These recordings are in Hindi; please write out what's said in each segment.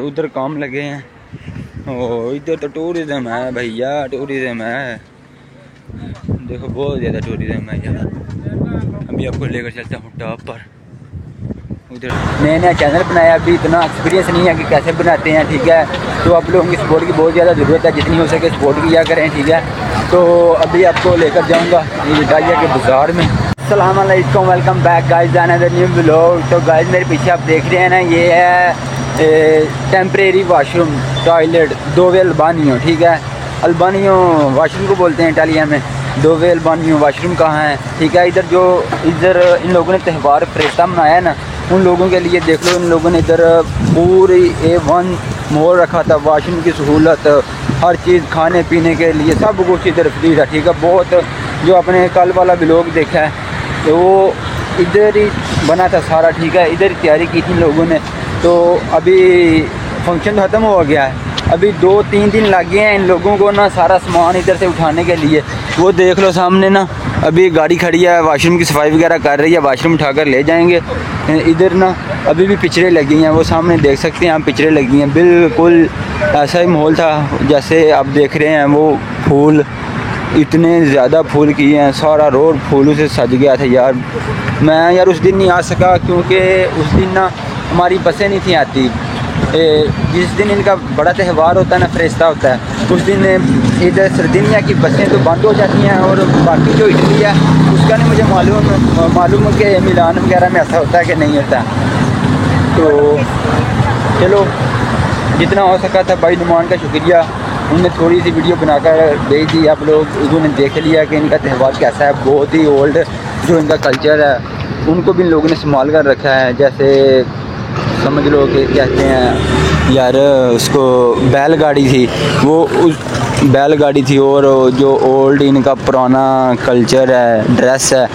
उधर काम लगे हैं। ओ इधर तो टूरिज्म है भैया, टूरिज्म है। देखो बहुत ज़्यादा टूरिज्म है यार। अभी आपको लेकर चलता हूँ टॉप पर। उधर नया नया चैनल बनाया, अभी इतना एक्सपीरियंस नहीं है कि कैसे बनाते हैं, ठीक है। तो आप लोगों की सपोर्ट की बहुत ज़्यादा ज़रूरत है, जितनी हो सके सपोर्ट किया करें, ठीक है। तो अभी आपको लेकर जाऊँगा ये डाइया के बाज़ार में। अस्सलाम वालेकुम, welcome back guys another new vlog. तो गाइस मेरे पीछे आप देख रहे हैं ना, ये है टेम्परेरी वाशरूम टॉयलेट दोवे अल्बानियो, ठीक है। अल्बानियो वाशरूम को बोलते हैं इटालिया में। दोवे अल्बानियो वाशरूम कहाँ है, ठीक है। इधर इन लोगों ने त्यौहार फ्रेस्ता मनाया है ना, उन लोगों के लिए देख लो, इन लोगों ने इधर पूरी A1 मोड़ रखा था। वाशरूम की सहूलत, हर चीज़, खाने पीने के लिए सब कुछ इधर फ्री था, ठीक है। बहुत जो आपने कल वाला व्लॉग देखा है तो वो इधर ही बना था सारा, ठीक है। इधर तैयारी की थी लोगों ने। तो अभी फंक्शन ख़त्म हो गया है, अभी 2-3 दिन लग गए हैं इन लोगों को ना सारा सामान इधर से उठाने के लिए। वो देख लो सामने ना, अभी गाड़ी खड़ी है, वाशरूम की सफाई वगैरह कर रही है, वाशरूम उठाकर ले जाएंगे। इधर ना अभी भी पिक्चरें लगी हैं, वो सामने देख सकते हैं आप, पिक्चरें लगी हैं। बिल्कुल ऐसा ही माहौल था जैसे आप देख रहे हैं। वो फूल, इतने ज़्यादा फूल किए हैं, सारा रोड फूलों से सज गया था यार। मैं यार उस दिन नहीं आ सका क्योंकि उस दिन ना हमारी बसें नहीं थी आती। जिस दिन इनका बड़ा त्यौहार होता है ना, फ्रेस्ता होता है, उस दिन इधर सर्दिनिया की बसें तो बंद हो जाती हैं। और बाकी जो इटली है उसका नहीं मुझे मालूम कि मिलान वगैरह में ऐसा होता है कि नहीं होता। तो चलो जितना हो सका था भाई नुमान का शुक्रिया, उन्होंने थोड़ी सी वीडियो बनाकर भेज दी। आप लोग उन्होंने देख लिया कि इनका त्यौहार कैसा है। बहुत ही ओल्ड जो इनका कल्चर है उनको भी इन लोगों ने संभाल कर रखा है। जैसे समझ लो कि कहते हैं यार, उसको बैलगाड़ी थी, वो उस बैलगाड़ी थी। और जो ओल्ड इनका पुराना कल्चर है, ड्रेस है,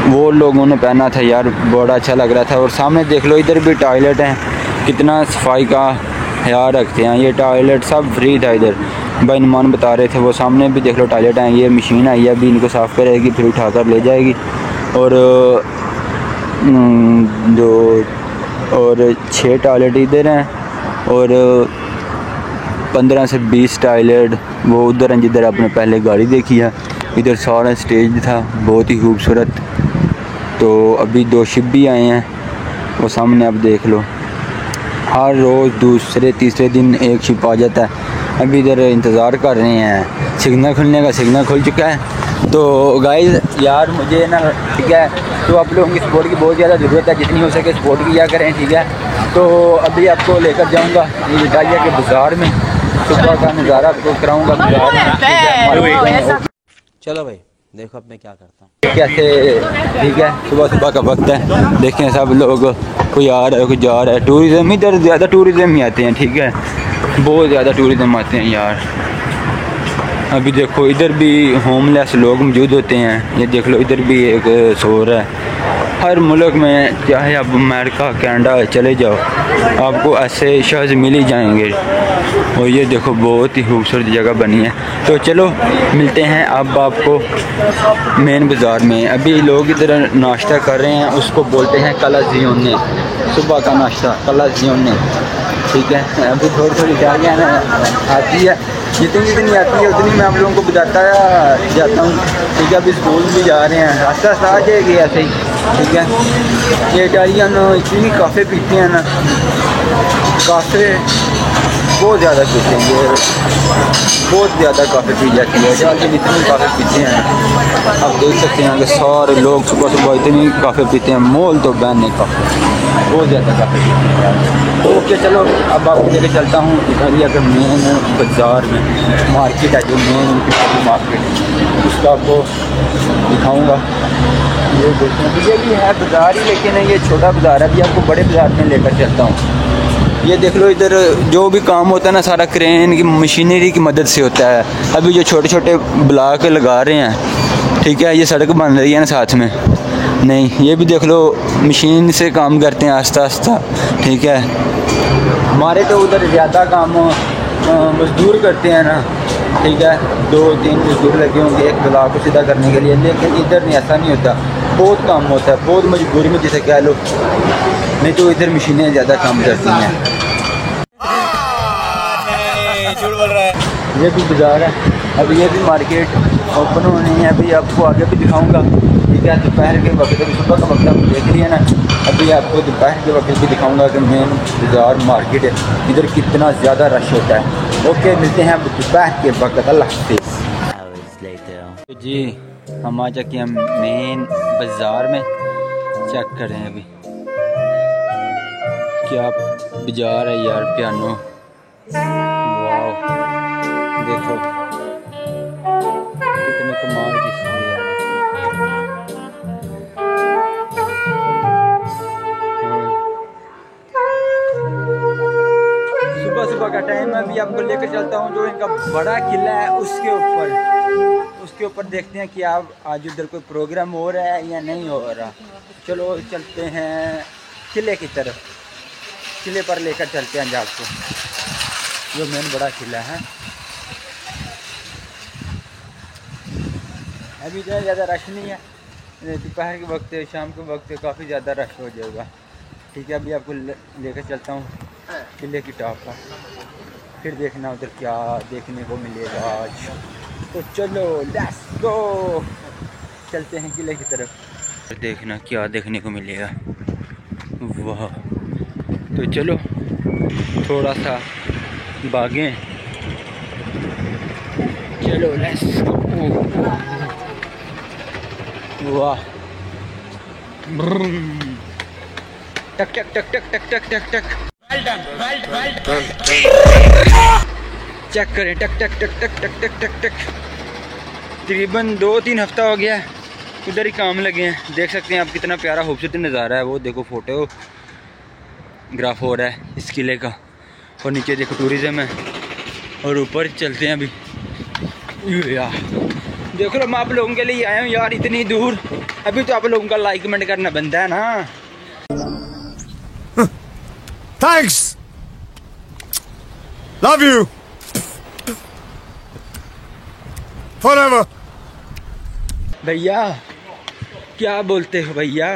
वो लोगों ने पहना था यार, बड़ा अच्छा लग रहा था। और सामने देख लो इधर भी टॉयलेट हैं, कितना सफाई का ख्याल रखते हैं। ये टॉयलेट सब फ्री था इधर, भाई नुमान बता रहे थे। वो सामने भी देख लो टॉयलेट हैं, ये मशीन आई है, अभी इनको साफ़ करेगी, फिर उठा कर ले जाएगी। और 6 टॉयलेट इधर हैं और 15 से 20 टॉयलेट वो उधर हैं जिधर आपने पहले गाड़ी देखी है। इधर सारा स्टेज था, बहुत ही खूबसूरत। तो अभी 2 शिप भी आए हैं, वो सामने आप देख लो। हर रोज़ दूसरे तीसरे दिन एक शिप आ जाता है। अभी इधर इंतज़ार कर रहे हैं सिग्नल खुलने का, सिग्नल खुल चुका है। तो गाइस यार मुझे ना, ठीक है, तो आप लोगों की सपोर्ट की बहुत ज़्यादा ज़रूरत है, जितनी हो सके सपोर्ट किया करें, ठीक है। तो अभी आपको लेकर जाऊंगा ये डाइया के बाज़ार में, सुबह का नज़ारा आपको कराऊंगा बाज़ार में। चलो भाई देखो अब मैं क्या करता हूँ कैसे, ठीक है। सुबह का वक्त है, देखें सब लोग, कोई आ रहा है कोई जा रहा है। टूरिज़्म इधर ज़्यादा टूरिज़्म ही आते हैं, ठीक है, बहुत ज़्यादा टूरिज़्म आते हैं यार। अभी देखो इधर भी होमलेस लोग मौजूद होते हैं, ये देख लो इधर भी एक सो रहा है। हर मुल्क में, चाहे आप अमेरिका कनाडा चले जाओ, आपको ऐसे शख्स मिल ही जाएंगे। और ये देखो बहुत ही खूबसूरत जगह बनी है। तो चलो मिलते हैं अब आपको मेन बाज़ार में। अभी लोग इधर नाश्ता कर रहे हैं, उसको बोलते हैं कलाजियोने, सुबह का नाश्ता कलाजियोने, ठीक है। अभी थोड़ी गाड़ियाँ आती है, जितनी आती है उतनी मैं आप लोगों को बताता जाता हूँ, ठीक है। अभी स्कूल भी जा रहे हैं, रास्ता आ जाएगी ऐसे ही, ठीक है। ये गाड़ियाँ इतनी काफ़े पीती हैं ना, काफ़े बहुत ज़्यादा पीते हैं, ये बहुत ज़्यादा काफ़ी पी जाती है। लेकिन इतनी काफ़ी पीते हैं, आप देख सकते हैं कि सारे लोग सुबह इतनी काफ़ी पीते हैं। मोल तो बहन का बहुत ज़्यादा काफ़ी पीते हैं यार। तो ओके चलो अब आपको लेकर चलता हूँ इटालिया के मेन बाज़ार में, मार्केट है जो मेन मार्केट, उसका आपको दिखाऊँगा। ये देखते हैं, ये भी है बाज़ार ही, लेकिन ये छोटा बाज़ार है। अभी आपको बड़े बाज़ार में लेकर चलता हूँ। ये देख लो इधर जो भी काम होता है ना, सारा क्रेन की मशीनरी की मदद से होता है। अभी जो छोटे छोटे ब्लॉक लगा रहे हैं, ठीक है, ये सड़क बन रही है ना साथ में, नहीं ये भी देख लो मशीन से काम करते हैं आस्ता आस्ता, ठीक है। हमारे तो उधर ज़्यादा काम मजदूर करते हैं ना, ठीक है, 2-3 मजदूर लगे होंगे एक ब्लॉक को सीधा करने के लिए। लेकिन इधर नहीं, ऐसा नहीं होता, बहुत काम होता है, बहुत मजबूरी में जिसे कह लो, नहीं तो इधर मशीनें ज़्यादा काम करती हैं। ये भी बाज़ार है। अभी ये भी मार्केट ओपन होनी है, अभी आपको आगे भी दिखाऊंगा। ठीक है, दोपहर के वक्त, अभी सुबह का वक्त आप देख लिया ना, अभी आपको दोपहर के वक्त भी दिखाऊंगा कि मेन बाज़ार मार्केट है इधर कितना ज़्यादा रश होता है। ओके, मिलते हैं दोपहर के वक्त। अल्लाह हाफिज़। तो जी हम आ चुके हैं मेन बाज़ार में। चेक करें अभी क्या बाज़ार है यार, पियानो। वाओ, देखो कितने कमाल की चीज़ है यार। सुबह सुबह का टाइम है, अभी आपको लेकर चलता हूँ जो इनका बड़ा किला है उसके ऊपर देखते हैं कि आप आज उधर कोई प्रोग्राम हो रहा है या नहीं हो रहा। चलो चलते हैं किले की तरफ, किले पर लेकर चलते हैं आपको, जो मेन बड़ा किला है। अभी जो है ज़्यादा रश नहीं है, दोपहर के वक्त शाम के वक्त काफ़ी ज़्यादा रश हो जाएगा। ठीक है, अभी आपको लेकर चलता हूँ किले की टॉप पर, फिर देखना उधर क्या देखने को मिलेगा आज। तो चलो लेट्स गो, चलते हैं किले की तरफ, देखना क्या देखने को मिलेगा। वाह, तो चलो थोड़ा सा भागें, चलो लेट्स गो। वाह, टक टक टक टक टक टक टक टक, चेक करें, टक टक टक टक टक टक टक टक। तकरीबन 2-3 हफ्ता हो गया उधर ही काम लगे हैं। देख सकते हैं आप कितना प्यारा खूबसूरत नज़ारा है। वो देखो फोटो ग्राफ हो रहा है इस किले का, और नीचे देखो टूरिज़्म है, और ऊपर चलते हैं अभी। यार देख लो, मैं आप लोगों के लिए आया हूँ यार इतनी दूर, अभी तो आप लोगों का लाइक कमेंट करना बनता है ना। Thanks. Love you. Forever. भैया क्या बोलते हो भैया,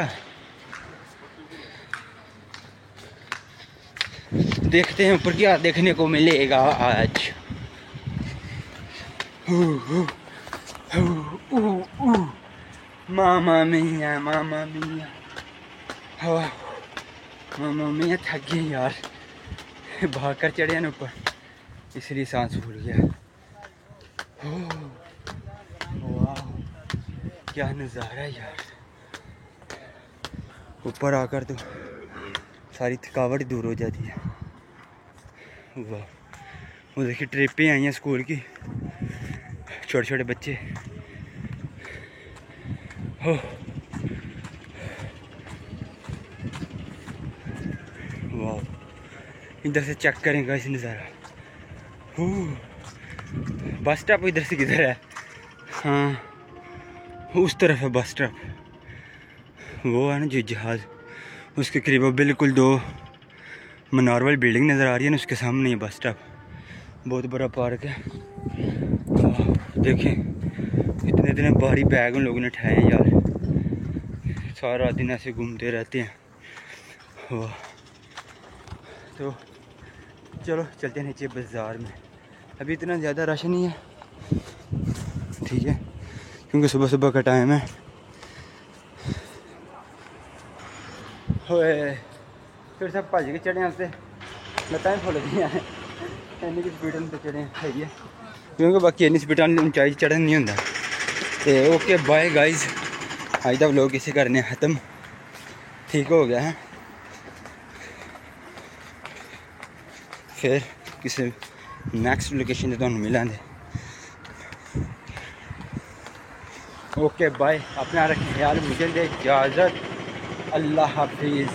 देखते हैं ऊपर क्या देखने को मिलेगा आज। मामा मिया, मामा मिया, मामा मिया, थक गए यार, भाग कर चढ़े ना ऊपर, इसलिए सांस फूल गया। वाह क्या नज़ारा है यार, ऊपर आकर तो सारी थकावट दूर हो जाती है। वाह, वो देखिए ट्रिपें आई हैं स्कूल की, छोटे छोटे बच्चे। हो वाह, इधर से चेक करेंगे इस नज़ारा। बस स्टॉप इधर से किधर है? हाँ उस तरफ है बस स्टॉप, वो है ना जो जहाज़, उसके करीब बिल्कुल 2 मनारवल बिल्डिंग नज़र आ रही है ना, उसके सामने ही बस स्टॉप। बहुत बड़ा पार्क है। देखें इतने इतने भारी बैग उन लोगों ने उठाए हैं यार, सारा दिन ऐसे घूमते रहते हैं। वाह, तो चलो चलते हैं नीचे बाज़ार में। अभी इतना ज़्यादा रश नहीं है, ठीक है, क्योंकि सुबह सुबह का टाइम है। होए फिर सब भज के चढ़े उससे लत्तां फुल गई हैं, इन्नी की स्पीड पर चढ़े है, क्योंकि बाकी इन्नी स्पीड ऊंचाई चढ़न नहीं होंदा। तो ओके बाय गाइज, अज का व्लॉग इसे करने ख़त्म, ठीक हो गया है। फिर किसी नैक्सट लोकेशन से तुहानू मिलांगे। ओके बाय, अपना रखें ख्याल, मुझे दे इजाज़त, अल्लाह हाफिज़।